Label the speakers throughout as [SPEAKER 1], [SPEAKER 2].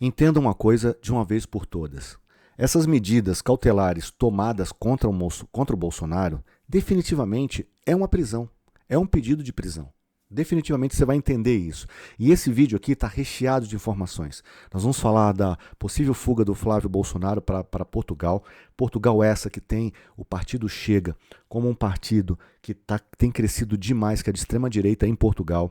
[SPEAKER 1] Entenda uma coisa de uma vez por todas. Essas medidas cautelares tomadas contra o Bolsonaro definitivamente é uma prisão, é um pedido de prisão. Definitivamente você vai entender isso. E esse vídeo aqui está recheado de informações. Nós vamos falar da possível fuga do Flávio Bolsonaro para Portugal. Portugal essa que tem o partido Chega como um partido que tem crescido demais, que é de extrema direita em Portugal.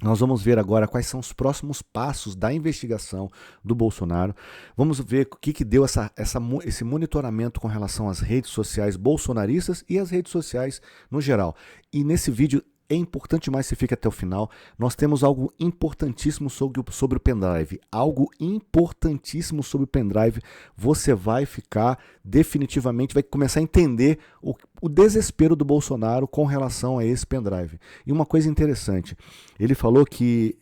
[SPEAKER 1] Nós vamos ver agora quais são os próximos passos da investigação do Bolsonaro. Vamos ver o que deu esse monitoramento com relação às redes sociais bolsonaristas e às redes sociais no geral. E nesse vídeo é importante mais que você fique até o final. Nós temos algo importantíssimo sobre o pendrive. Algo importantíssimo sobre o pendrive. Você vai ficar definitivamente, vai começar a entender o desespero do Bolsonaro com relação a esse pendrive. E uma coisa interessante, ele falou que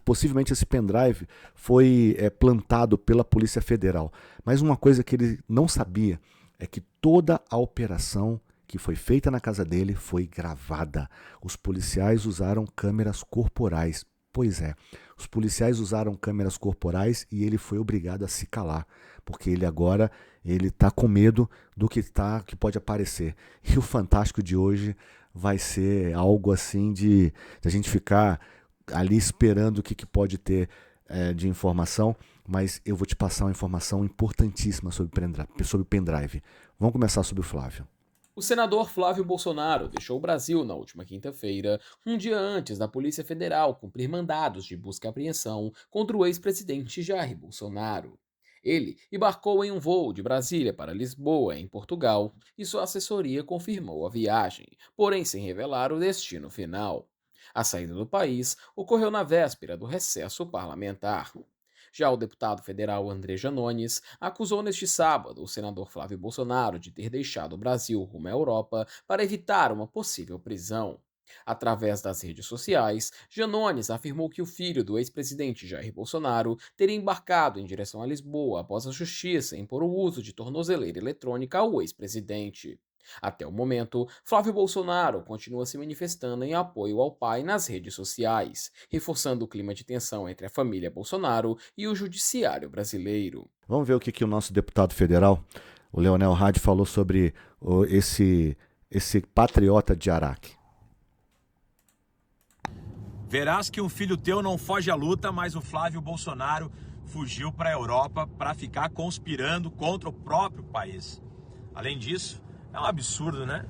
[SPEAKER 1] possivelmente esse pendrive foi plantado pela Polícia Federal. Mas uma coisa que ele não sabia é que toda a operação que foi feita na casa dele foi gravada. Os policiais usaram câmeras corporais. Pois é, os policiais usaram câmeras corporais e ele foi obrigado a se calar, porque ele agora está com medo do que pode aparecer. E o Fantástico de hoje vai ser algo assim de a gente ficar ali esperando o que pode ter de informação, mas eu vou te passar uma informação importantíssima sobre o pendrive. Vamos começar sobre o Flávio.
[SPEAKER 2] O senador Flávio Bolsonaro deixou o Brasil na última quinta-feira, um dia antes da Polícia Federal cumprir mandados de busca e apreensão contra o ex-presidente Jair Bolsonaro. Ele embarcou em um voo de Brasília para Lisboa, em Portugal, e sua assessoria confirmou a viagem, porém sem revelar o destino final. A saída do país ocorreu na véspera do recesso parlamentar. Já o deputado federal André Janones acusou neste sábado o senador Flávio Bolsonaro de ter deixado o Brasil rumo à Europa para evitar uma possível prisão. Através das redes sociais, Janones afirmou que o filho do ex-presidente Jair Bolsonaro teria embarcado em direção a Lisboa após a justiça impor o uso de tornozeleira eletrônica ao ex-presidente. Até o momento, Flávio Bolsonaro continua se manifestando em apoio ao pai nas redes sociais, reforçando o clima de tensão entre a família Bolsonaro e o judiciário brasileiro.
[SPEAKER 1] Vamos ver o que o nosso deputado federal, o Leonel Hadi, falou sobre esse patriota de Araque.
[SPEAKER 3] Verás que um filho teu não foge à luta, mas o Flávio Bolsonaro fugiu para a Europa para ficar conspirando contra o próprio país. Além disso, é um absurdo, né?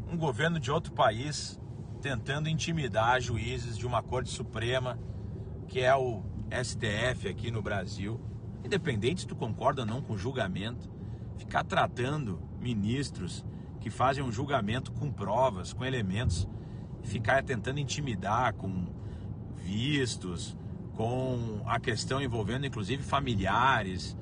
[SPEAKER 3] Um governo de outro país tentando intimidar juízes de uma Corte Suprema, que é o STF aqui no Brasil. Independente se tu concorda ou não com o julgamento, ficar tratando ministros que fazem um julgamento com provas, com elementos, e ficar tentando intimidar com vistos, com a questão envolvendo inclusive familiares.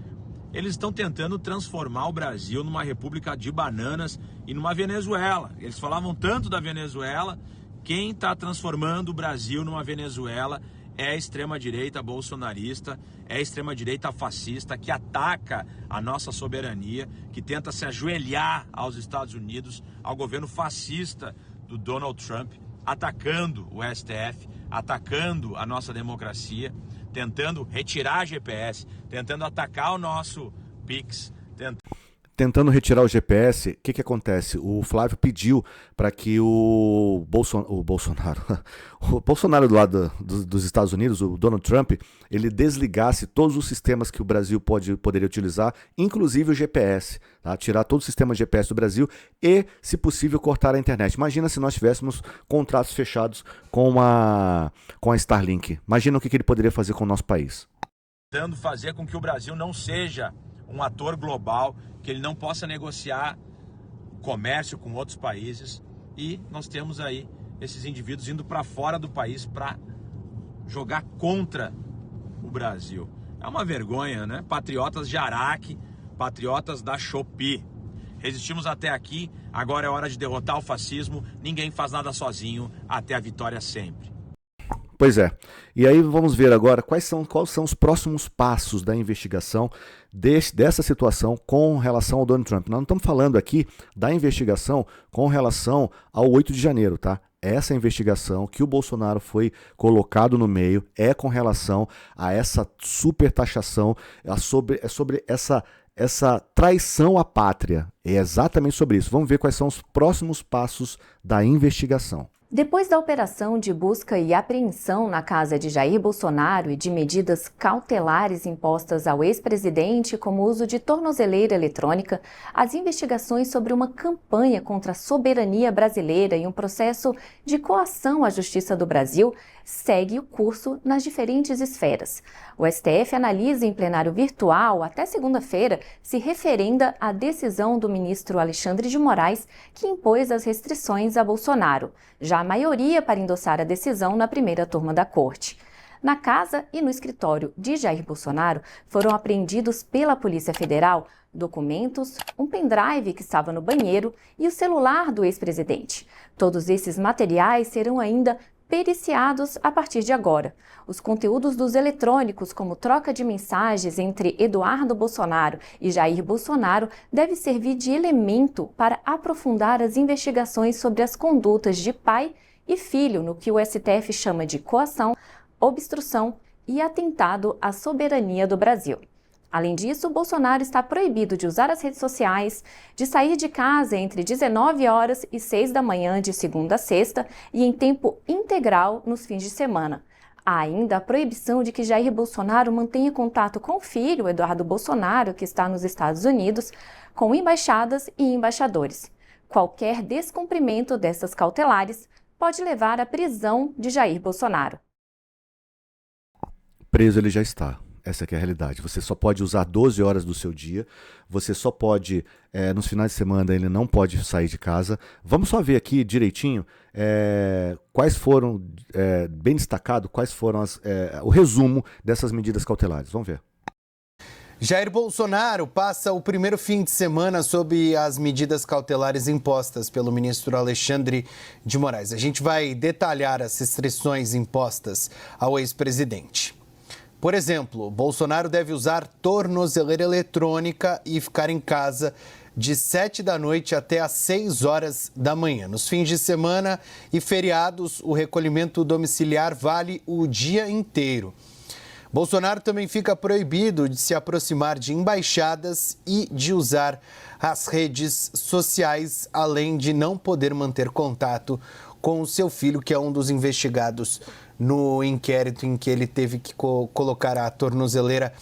[SPEAKER 3] Eles estão tentando transformar o Brasil numa república de bananas e numa Venezuela. Eles falavam tanto da Venezuela, quem está transformando o Brasil numa Venezuela é a extrema-direita bolsonarista, é a extrema-direita fascista que ataca a nossa soberania, que tenta se ajoelhar aos Estados Unidos, ao governo fascista do Donald Trump, atacando o STF, atacando a nossa democracia, tentando retirar a GPS, tentando atacar o nosso Pix,
[SPEAKER 1] tentando retirar o GPS. O que acontece? O Flávio pediu para que o Bolsonaro do lado dos Estados Unidos, o Donald Trump, ele desligasse todos os sistemas que o Brasil poderia utilizar, inclusive o GPS, tá? Tirar todo o sistema GPS do Brasil e, se possível, cortar a internet. Imagina se nós tivéssemos contratos fechados com a Starlink. Imagina o que ele poderia fazer com o nosso país.
[SPEAKER 3] Tentando fazer com que o Brasil não seja um ator global, que ele não possa negociar comércio com outros países, e nós temos aí esses indivíduos indo para fora do país para jogar contra o Brasil. É uma vergonha, né? Patriotas de Araque, patriotas da Shopee. Resistimos até aqui, agora é hora de derrotar o fascismo, ninguém faz nada sozinho, até a vitória sempre.
[SPEAKER 1] Pois é. E aí vamos ver agora quais são os próximos passos da investigação dessa situação com relação ao Donald Trump. Nós não estamos falando aqui da investigação com relação ao 8 de janeiro, tá? essa investigação que o Bolsonaro foi colocado no meio é com relação a essa supertaxação, sobre essa traição à pátria. É exatamente sobre isso. Vamos ver quais são os próximos passos da investigação.
[SPEAKER 4] Depois da operação de busca e apreensão na casa de Jair Bolsonaro e de medidas cautelares impostas ao ex-presidente, como o uso de tornozeleira eletrônica, as investigações sobre uma campanha contra a soberania brasileira e um processo de coação à Justiça do Brasil segue o curso nas diferentes esferas. O STF analisa em plenário virtual, até segunda-feira, se referenda à decisão do ministro Alexandre de Moraes, que impôs as restrições a Bolsonaro. Já a maioria para endossar a decisão na primeira turma da Corte. Na casa e no escritório de Jair Bolsonaro foram apreendidos pela Polícia Federal documentos, um pendrive que estava no banheiro e o celular do ex-presidente. Todos esses materiais serão ainda periciados a partir de agora. Os conteúdos dos eletrônicos, como troca de mensagens entre Eduardo Bolsonaro e Jair Bolsonaro, deve servir de elemento para aprofundar as investigações sobre as condutas de pai e filho no que o STF chama de coação, obstrução e atentado à soberania do Brasil. Além disso, Bolsonaro está proibido de usar as redes sociais, de sair de casa entre 19 horas e 6 da manhã de segunda a sexta e em tempo integral nos fins de semana. Há ainda a proibição de que Jair Bolsonaro mantenha contato com o filho, Eduardo Bolsonaro, que está nos Estados Unidos, com embaixadas e embaixadores. Qualquer descumprimento dessas cautelares pode levar à prisão de Jair Bolsonaro.
[SPEAKER 1] Preso ele já está. Essa que é a realidade. Você só pode usar 12 horas do seu dia, você só pode, nos finais de semana, ele não pode sair de casa. Vamos só ver aqui direitinho quais foram, bem destacado, quais foram o resumo dessas medidas cautelares. Vamos ver.
[SPEAKER 5] Jair Bolsonaro passa o primeiro fim de semana sob as medidas cautelares impostas pelo ministro Alexandre de Moraes. A gente vai detalhar as restrições impostas ao ex-presidente. Por exemplo, Bolsonaro deve usar tornozeleira eletrônica e ficar em casa de 7 da noite até às 6 horas da manhã. Nos fins de semana e feriados, o recolhimento domiciliar vale o dia inteiro. Bolsonaro também fica proibido de se aproximar de embaixadas e de usar as redes sociais, além de não poder manter contato com o seu filho, que é um dos investigados no inquérito em que ele teve que colocar a tornozeleira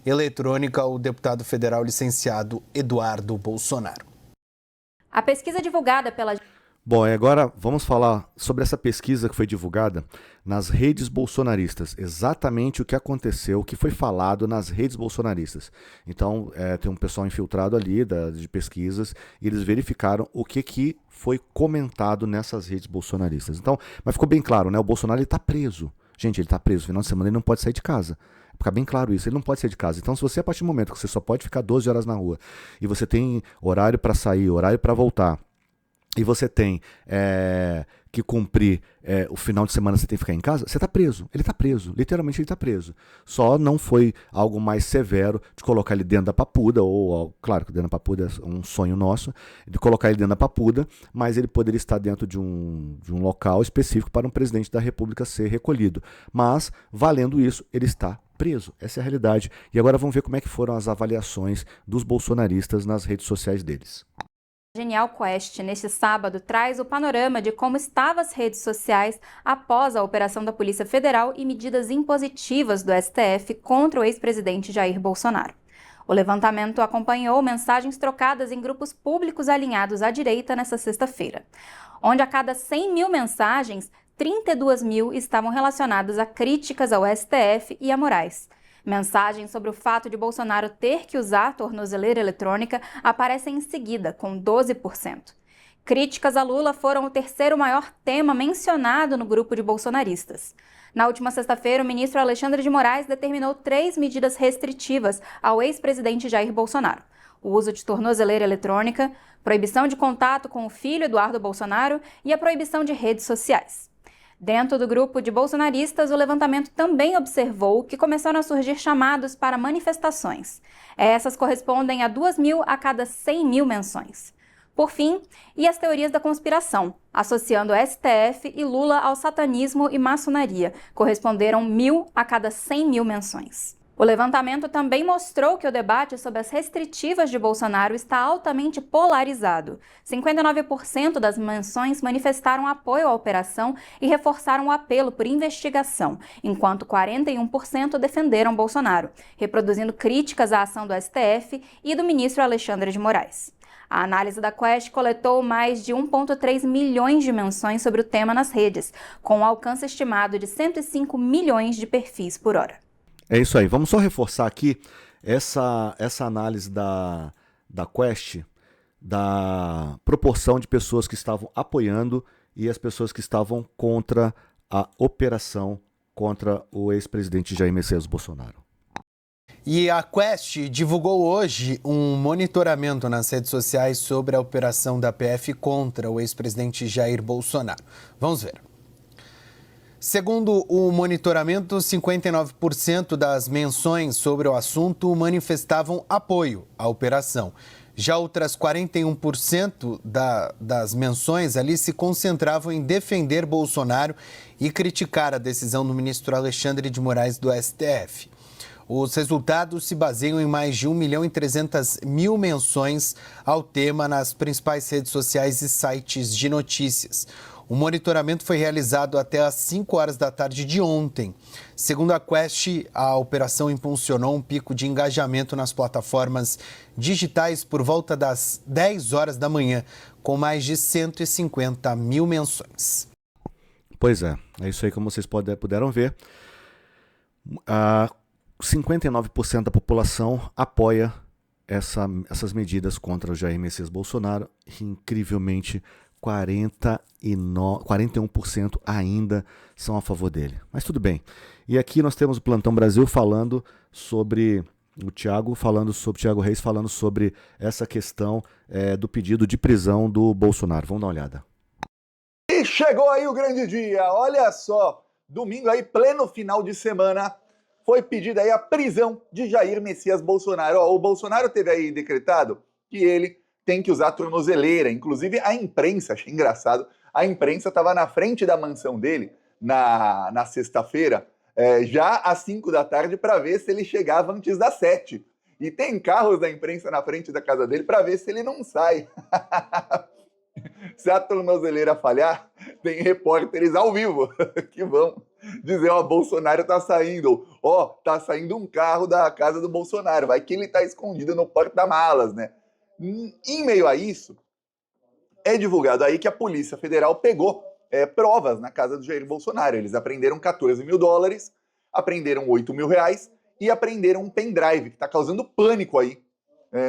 [SPEAKER 5] eletrônica, o deputado federal licenciado Eduardo Bolsonaro.
[SPEAKER 4] A pesquisa divulgada pela...
[SPEAKER 1] Bom, e agora vamos falar sobre essa pesquisa que foi divulgada nas redes bolsonaristas. Exatamente o que aconteceu, o que foi falado nas redes bolsonaristas. Então, tem um pessoal infiltrado ali de pesquisas e eles verificaram o que foi comentado nessas redes bolsonaristas. Então, mas ficou bem claro, né? O Bolsonaro está preso. Gente, ele está preso. No final de semana ele não pode sair de casa. Fica bem claro isso, ele não pode sair de casa. Então, se você, a partir do momento que você só pode ficar 12 horas na rua e você tem horário para sair, horário para voltar, e você tem que cumprir o final de semana, você tem que ficar em casa, você está preso. Ele está preso, literalmente ele está preso. Só não foi algo mais severo de colocar ele dentro da papuda, ou claro que dentro da papuda é um sonho nosso, de colocar ele dentro da papuda, mas ele poderia estar dentro de um local específico para um presidente da República ser recolhido. Mas, valendo isso, ele está preso. Essa é a realidade. E agora vamos ver como é que foram as avaliações dos bolsonaristas nas redes sociais deles.
[SPEAKER 6] Genial Quest, neste sábado, traz o panorama de como estavam as redes sociais após a operação da Polícia Federal e medidas impositivas do STF contra o ex-presidente Jair Bolsonaro. O levantamento acompanhou mensagens trocadas em grupos públicos alinhados à direita nesta sexta-feira, onde a cada 100 mil mensagens, 32 mil estavam relacionadas a críticas ao STF e a Moraes. Mensagens sobre o fato de Bolsonaro ter que usar tornozeleira eletrônica aparecem em seguida, com 12%. Críticas a Lula foram o terceiro maior tema mencionado no grupo de bolsonaristas. Na última sexta-feira, o ministro Alexandre de Moraes determinou 3 medidas restritivas ao ex-presidente Jair Bolsonaro: o uso de tornozeleira eletrônica, proibição de contato com o filho Eduardo Bolsonaro e a proibição de redes sociais. Dentro do grupo de bolsonaristas, o levantamento também observou que começaram a surgir chamados para manifestações. Essas correspondem a 2 mil a cada 100 mil menções. Por fim, e as teorias da conspiração, associando STF e Lula ao satanismo e maçonaria, corresponderam 1.000 a cada 100.000 menções. O levantamento também mostrou que o debate sobre as restritivas de Bolsonaro está altamente polarizado. 59% das menções manifestaram apoio à operação e reforçaram o apelo por investigação, enquanto 41% defenderam Bolsonaro, reproduzindo críticas à ação do STF e do ministro Alexandre de Moraes. A análise da Quest coletou mais de 1,3 milhões de menções sobre o tema nas redes, com um alcance estimado de 105 milhões de perfis por hora.
[SPEAKER 1] É isso aí. Vamos só reforçar aqui essa análise da Quest, da proporção de pessoas que estavam apoiando e as pessoas que estavam contra a operação contra o ex-presidente Jair Messias Bolsonaro.
[SPEAKER 5] E a Quest divulgou hoje um monitoramento nas redes sociais sobre a operação da PF contra o ex-presidente Jair Bolsonaro. Vamos ver. Segundo o monitoramento, 59% das menções sobre o assunto manifestavam apoio à operação. Já outras 41% das menções ali se concentravam em defender Bolsonaro e criticar a decisão do ministro Alexandre de Moraes do STF. Os resultados se baseiam em mais de 1.300.000 menções ao tema nas principais redes sociais e sites de notícias. O monitoramento foi realizado até às 5 horas da tarde de ontem. Segundo a Quest, a operação impulsionou um pico de engajamento nas plataformas digitais por volta das 10 horas da manhã, com mais de 150.000 menções.
[SPEAKER 1] Pois é isso aí, como vocês puderam ver. 59% da população apoia essas medidas contra o Jair Messias Bolsonaro. Incrivelmente, 41% ainda são a favor dele. Mas tudo bem. E aqui nós temos o Plantão Brasil falando sobre o Thiago Reis falando sobre essa questão do pedido de prisão do Bolsonaro. Vamos dar uma olhada.
[SPEAKER 7] E chegou aí o grande dia. Olha só, domingo aí, pleno final de semana, foi pedida aí a prisão de Jair Messias Bolsonaro. O Bolsonaro teve aí decretado que ele tem que usar tornozeleira. Inclusive a imprensa, achei engraçado, a imprensa estava na frente da mansão dele na sexta-feira, já às 5 da tarde, para ver se ele chegava antes das 7. E tem carros da imprensa na frente da casa dele para ver se ele não sai. Se a tornozeleira falhar, tem repórteres ao vivo que vão dizer, Bolsonaro tá saindo, tá saindo um carro da casa do Bolsonaro, vai que ele tá escondido no porta-malas, né? Em meio a isso, é divulgado aí que a Polícia Federal pegou provas na casa do Jair Bolsonaro. Eles apreenderam $14 mil, apreenderam R$8 mil e apreenderam um pendrive, que está causando pânico aí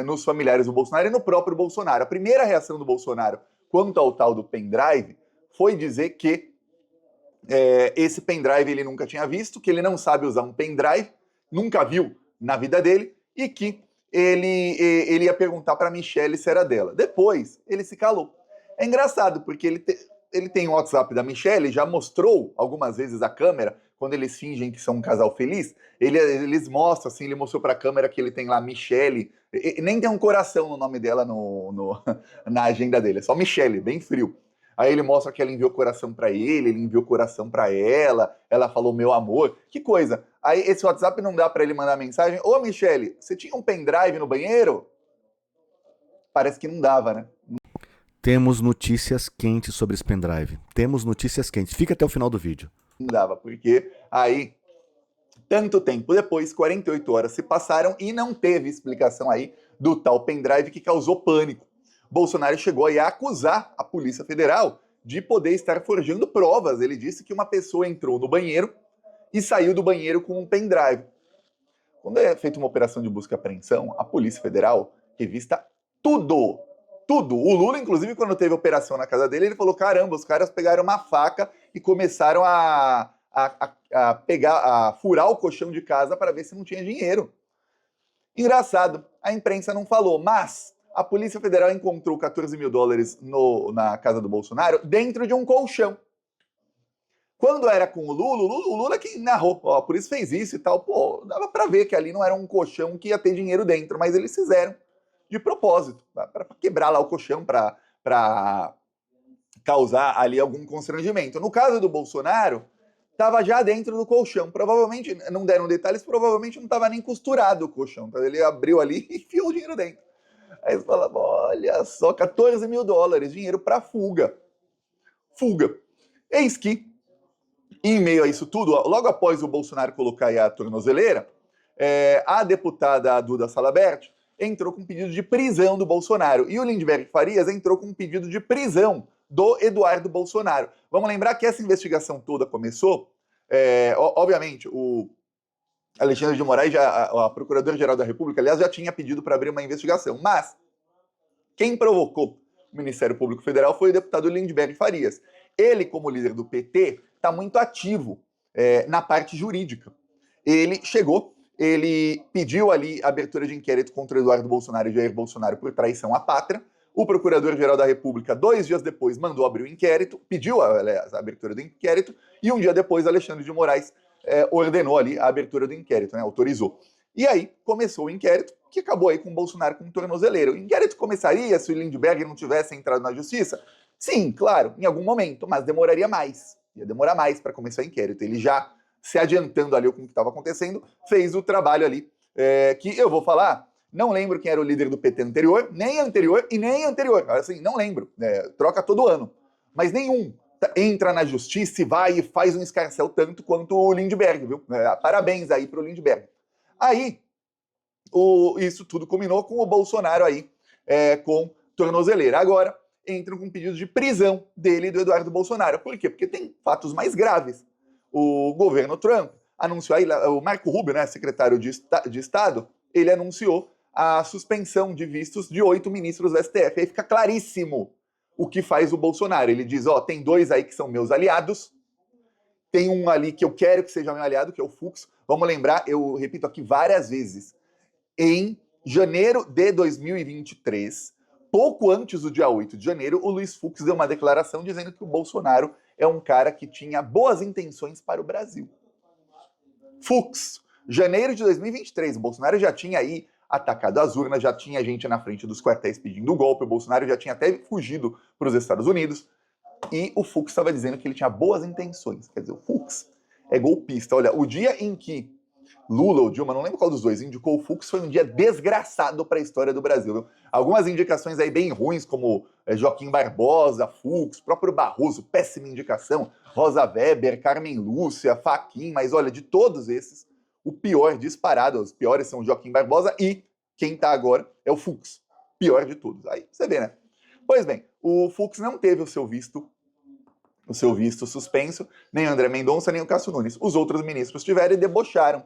[SPEAKER 7] nos familiares do Bolsonaro e no próprio Bolsonaro. A primeira reação do Bolsonaro quanto ao tal do pendrive foi dizer que esse pendrive ele nunca tinha visto, que ele não sabe usar um pendrive, nunca viu na vida dele, e que ele ia perguntar para a Michelle se era dela. Depois, ele se calou. É engraçado, porque ele tem o WhatsApp da Michelle, já mostrou algumas vezes a câmera, quando eles fingem que são um casal feliz, eles mostram, assim, ele mostrou para a câmera que ele tem lá Michelle, nem tem um coração no nome dela na agenda dele, é só Michelle, bem frio. Aí ele mostra que ela enviou coração para ele enviou coração para ela falou meu amor, que coisa. Aí esse WhatsApp não dá para ele mandar mensagem, ô Michelle, você tinha um pendrive no banheiro? Parece que não dava, né?
[SPEAKER 1] Temos notícias quentes sobre esse pendrive. Temos notícias quentes. Fica até o final do vídeo.
[SPEAKER 7] Não dava, porque aí, tanto tempo depois, 48 horas se passaram e não teve explicação aí do tal pendrive que causou pânico. Bolsonaro chegou aí a acusar a Polícia Federal de poder estar forjando provas. Ele disse que uma pessoa entrou no banheiro e saiu do banheiro com um pendrive. Quando é feita uma operação de busca e apreensão, a Polícia Federal revista tudo. Tudo. O Lula, inclusive, quando teve operação na casa dele, ele falou, caramba, os caras pegaram uma faca e começaram a furar o colchão de casa para ver se não tinha dinheiro. Engraçado, a imprensa não falou, mas a Polícia Federal encontrou $14 mil na casa do Bolsonaro dentro de um colchão. Quando era com o Lula que narrou, por isso fez isso e tal. Dava pra ver que ali não era um colchão que ia ter dinheiro dentro, mas eles fizeram. de propósito, para quebrar lá o colchão, para causar ali algum constrangimento. No caso do Bolsonaro, estava já dentro do colchão. Provavelmente, não deram detalhes, provavelmente não estava nem costurado o colchão. Tá? Ele abriu ali e enfiou o dinheiro dentro. Aí você fala, olha só, $14 mil, dinheiro para fuga. Fuga. Eis que, em meio a isso tudo, logo após o Bolsonaro colocar aí a tornozeleira, a deputada Duda Salabert entrou com um pedido de prisão do Bolsonaro. E o Lindbergh Farias entrou com um pedido de prisão do Eduardo Bolsonaro. Vamos lembrar que essa investigação toda começou, obviamente, o Alexandre de Moraes, a Procuradora-Geral da República, aliás, já tinha pedido para abrir uma investigação, mas quem provocou o Ministério Público Federal foi o deputado Lindbergh Farias. Ele, como líder do PT, está muito ativo na parte jurídica. Ele chegou, ele pediu ali a abertura de inquérito contra Eduardo Bolsonaro e Jair Bolsonaro por traição à pátria. O Procurador-Geral da República, 2 dias depois, mandou abrir o inquérito, pediu aliás, a abertura do inquérito, e um dia depois, Alexandre de Moraes ordenou ali a abertura do inquérito, né, autorizou. E aí começou o inquérito, que acabou aí com o Bolsonaro com tornozeleira. O inquérito começaria se o Lindbergh não tivesse entrado na justiça? Sim, claro, em algum momento, mas demoraria mais. Ia demorar mais para começar o inquérito. Ele já, se adiantando ali com o que estava acontecendo, fez o trabalho ali, que eu vou falar. Não lembro quem era o líder do PT anterior e nem anterior. Assim, não lembro. Troca todo ano. Mas nenhum entra na justiça e vai e faz um escarcéu tanto quanto o Lindbergh, viu? Parabéns aí pro Lindbergh. Aí, isso tudo culminou com o Bolsonaro aí com tornozeleira. Agora, entram com pedido de prisão dele e do Eduardo Bolsonaro. Por quê? Porque tem fatos mais graves. O governo Trump anunciou aí, o Marco Rubio, né, secretário de Estado, ele anunciou a suspensão de vistos de 8 ministros do STF. Aí fica claríssimo o que faz o Bolsonaro. Ele diz, tem 2 aí que são meus aliados, tem um ali que eu quero que seja meu aliado, que é o Fux. Vamos lembrar, eu repito aqui várias vezes, em janeiro de 2023, pouco antes do dia 8 de janeiro, o Luiz Fux deu uma declaração dizendo que o Bolsonaro é um cara que tinha boas intenções para o Brasil. Fux, janeiro de 2023, o Bolsonaro já tinha aí atacado as urnas, já tinha gente na frente dos quartéis pedindo o golpe, o Bolsonaro já tinha até fugido para os Estados Unidos, e o Fux estava dizendo que ele tinha boas intenções. Quer dizer, o Fux é golpista. Olha, o dia em que Lula ou Dilma, não lembro qual dos dois, indicou o Fux, foi um dia desgraçado para a história do Brasil. Viu? Algumas indicações aí bem ruins, como Joaquim Barbosa, Fux, próprio Barroso, péssima indicação, Rosa Weber, Carmen Lúcia, Fachin, mas olha, de todos esses, o pior disparado, os piores são o Joaquim Barbosa e quem tá agora é o Fux, pior de todos. Aí você vê, né? Pois bem, o Fux não teve o seu visto suspenso, nem o André Mendonça, nem o Cássio Nunes. Os outros ministros tiveram e debocharam.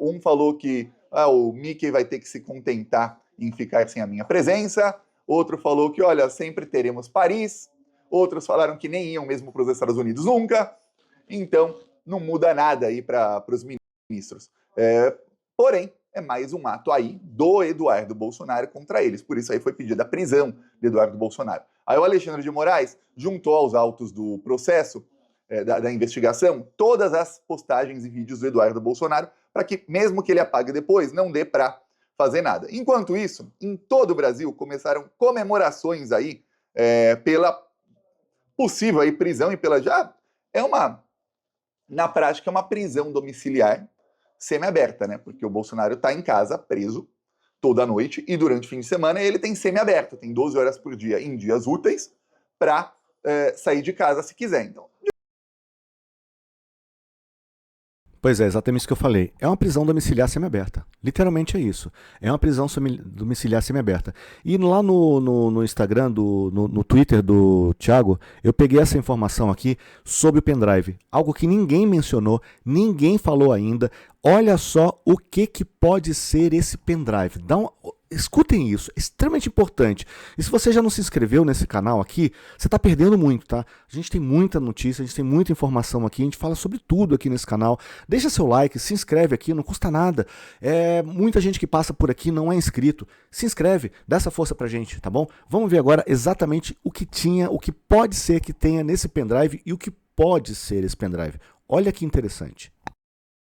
[SPEAKER 7] Um falou que o Mickey vai ter que se contentar em ficar sem a minha presença. Outro falou que, olha, sempre teremos Paris. Outros falaram que nem iam mesmo para os Estados Unidos nunca. Então, não muda nada aí para os ministros. Porém, é mais um ato aí do Eduardo Bolsonaro contra eles. Por isso aí foi pedida a prisão de Eduardo Bolsonaro. Aí o Alexandre de Moraes juntou aos autos do processo, da investigação, todas as postagens e vídeos do Eduardo Bolsonaro, para que, mesmo que ele apague depois, não dê para fazer nada. Enquanto isso, em todo o Brasil, começaram comemorações aí pela possível aí prisão e pela na prática, é uma prisão domiciliar semi-aberta, né? Porque o Bolsonaro está em casa, preso, toda noite, e durante o fim de semana ele tem semi-aberto, tem 12 horas por dia em dias úteis para sair de casa se quiser. Então,
[SPEAKER 1] Pois é, exatamente isso que eu falei. É uma prisão domiciliar semiaberta. Literalmente é isso. É uma prisão domiciliar semiaberta. E lá no Instagram, no Twitter do Thiago, eu peguei essa informação aqui sobre o pendrive. Algo que ninguém mencionou, ninguém falou ainda. Olha só o que pode ser esse pendrive. Escutem isso, é extremamente importante. E se você já não se inscreveu nesse canal aqui, você está perdendo muito, tá? A gente tem muita notícia, a gente tem muita informação aqui, a gente fala sobre tudo aqui nesse canal. Deixa seu like, se inscreve aqui, não custa nada. Muita gente que passa por aqui não é inscrito. Se inscreve, dá essa força pra gente, tá bom? Vamos ver agora exatamente o que pode ser que tenha nesse pendrive e o que pode ser esse pendrive. Olha que interessante.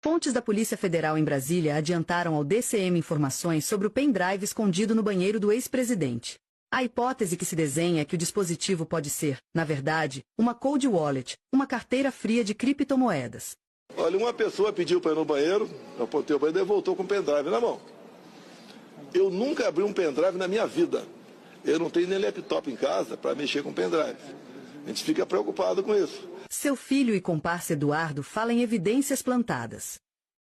[SPEAKER 8] Fontes da Polícia Federal em Brasília adiantaram ao DCM informações sobre o pendrive escondido no banheiro do ex-presidente. A hipótese que se desenha é que o dispositivo pode ser, na verdade, uma cold wallet, uma carteira fria de criptomoedas.
[SPEAKER 9] Olha, uma pessoa pediu para ir no banheiro, eu apontei o banheiro e voltou com o pendrive na mão. Eu nunca abri um pendrive na minha vida. Eu não tenho nem laptop em casa para mexer com pendrive. A gente fica preocupado com isso.
[SPEAKER 8] Seu filho e comparsa Eduardo falam em evidências plantadas.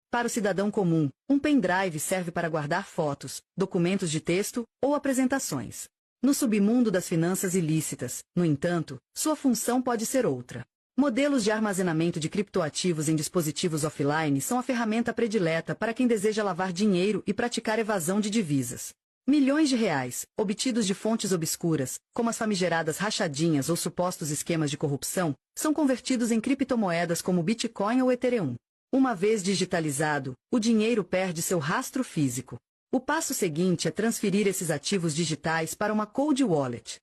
[SPEAKER 8] Para o cidadão comum, um pendrive serve para guardar fotos, documentos de texto ou apresentações. No submundo das finanças ilícitas, no entanto, sua função pode ser outra. Modelos de armazenamento de criptoativos em dispositivos offline são a ferramenta predileta para quem deseja lavar dinheiro e praticar evasão de divisas. Milhões de reais, obtidos de fontes obscuras, como as famigeradas rachadinhas ou supostos esquemas de corrupção, são convertidos em criptomoedas como Bitcoin ou Ethereum. Uma vez digitalizado, o dinheiro perde seu rastro físico. O passo seguinte é transferir esses ativos digitais para uma cold wallet.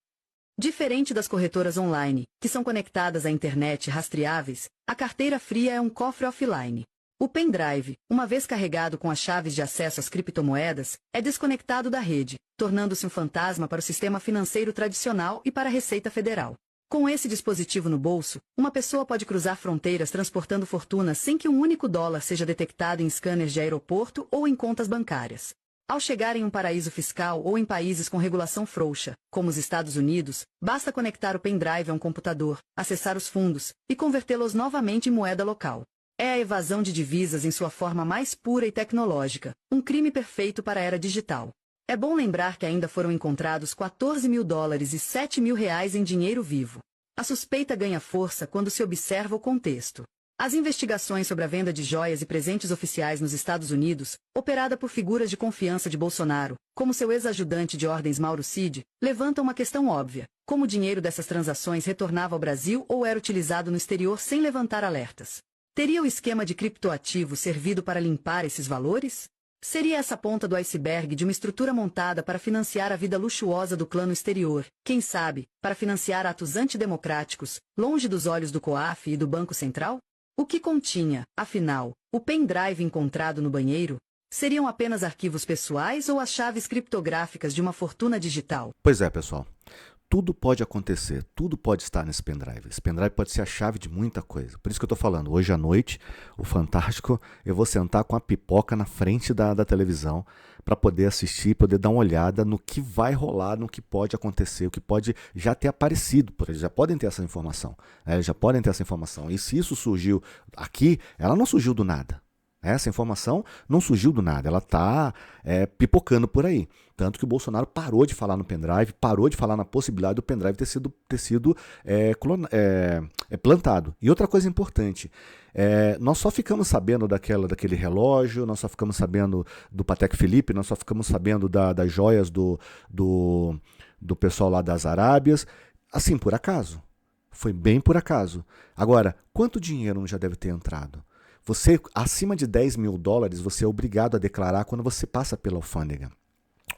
[SPEAKER 8] Diferente das corretoras online, que são conectadas à internet e rastreáveis, a carteira fria é um cofre offline. O pendrive, uma vez carregado com as chaves de acesso às criptomoedas, é desconectado da rede, tornando-se um fantasma para o sistema financeiro tradicional e para a Receita Federal. Com esse dispositivo no bolso, uma pessoa pode cruzar fronteiras transportando fortunas sem que um único dólar seja detectado em scanners de aeroporto ou em contas bancárias. Ao chegar em um paraíso fiscal ou em países com regulação frouxa, como os Estados Unidos, basta conectar o pendrive a um computador, acessar os fundos e convertê-los novamente em moeda local. É a evasão de divisas em sua forma mais pura e tecnológica, um crime perfeito para a era digital. É bom lembrar que ainda foram encontrados 14 mil dólares e 7 mil reais em dinheiro vivo. A suspeita ganha força quando se observa o contexto. As investigações sobre a venda de joias e presentes oficiais nos Estados Unidos, operada por figuras de confiança de Bolsonaro, como seu ex-ajudante de ordens Mauro Cid, levantam uma questão óbvia: como o dinheiro dessas transações retornava ao Brasil ou era utilizado no exterior sem levantar alertas? Teria o esquema de criptoativo servido para limpar esses valores? Seria essa a ponta do iceberg de uma estrutura montada para financiar a vida luxuosa do clã no exterior, quem sabe, para financiar atos antidemocráticos, longe dos olhos do COAF e do Banco Central? O que continha, afinal, o pendrive encontrado no banheiro? Seriam apenas arquivos pessoais ou as chaves criptográficas de uma fortuna digital?
[SPEAKER 1] Pois é, pessoal. Tudo pode acontecer, tudo pode estar nesse pendrive. Esse pendrive pode ser a chave de muita coisa. Por isso que eu estou falando, hoje à noite, o Fantástico, eu vou sentar com a pipoca na frente da televisão para poder assistir, poder dar uma olhada no que vai rolar, no que pode acontecer, o que pode já ter aparecido, porque eles já podem ter essa informação. Eles já podem ter essa informação. E se isso surgiu aqui, ela não surgiu do nada. Essa informação não surgiu do nada, ela está pipocando por aí. Tanto que o Bolsonaro parou de falar no pendrive, parou de falar na possibilidade do pendrive ter sido plantado. E outra coisa importante, nós só ficamos sabendo daquele relógio, nós só ficamos sabendo do Patek Philippe, nós só ficamos sabendo das joias do pessoal lá das Arábias, assim, por acaso. Foi bem por acaso. Agora, quanto dinheiro não já deve ter entrado? Você, acima de 10 mil dólares, você é obrigado a declarar quando você passa pela alfândega.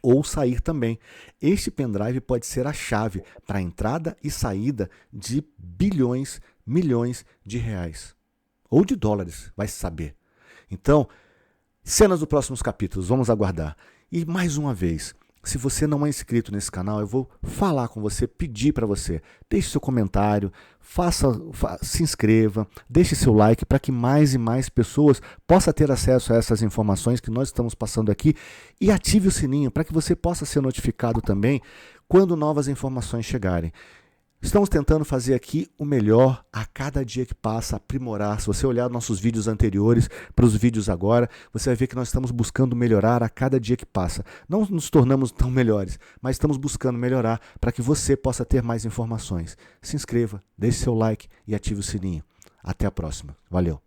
[SPEAKER 1] Ou sair também. Este pendrive pode ser a chave para a entrada e saída de bilhões, milhões de reais. Ou de dólares, vai se saber. Então, cenas dos próximos capítulos, vamos aguardar. E mais uma vez, se você não é inscrito nesse canal, eu vou falar com você, pedir para você, deixe seu comentário, se inscreva, deixe seu like para que mais e mais pessoas possam ter acesso a essas informações que nós estamos passando aqui e ative o sininho para que você possa ser notificado também quando novas informações chegarem. Estamos tentando fazer aqui o melhor a cada dia que passa, aprimorar. Se você olhar nossos vídeos anteriores para os vídeos agora, você vai ver que nós estamos buscando melhorar a cada dia que passa. Não nos tornamos tão melhores, mas estamos buscando melhorar para que você possa ter mais informações. Se inscreva, deixe seu like e ative o sininho. Até a próxima. Valeu!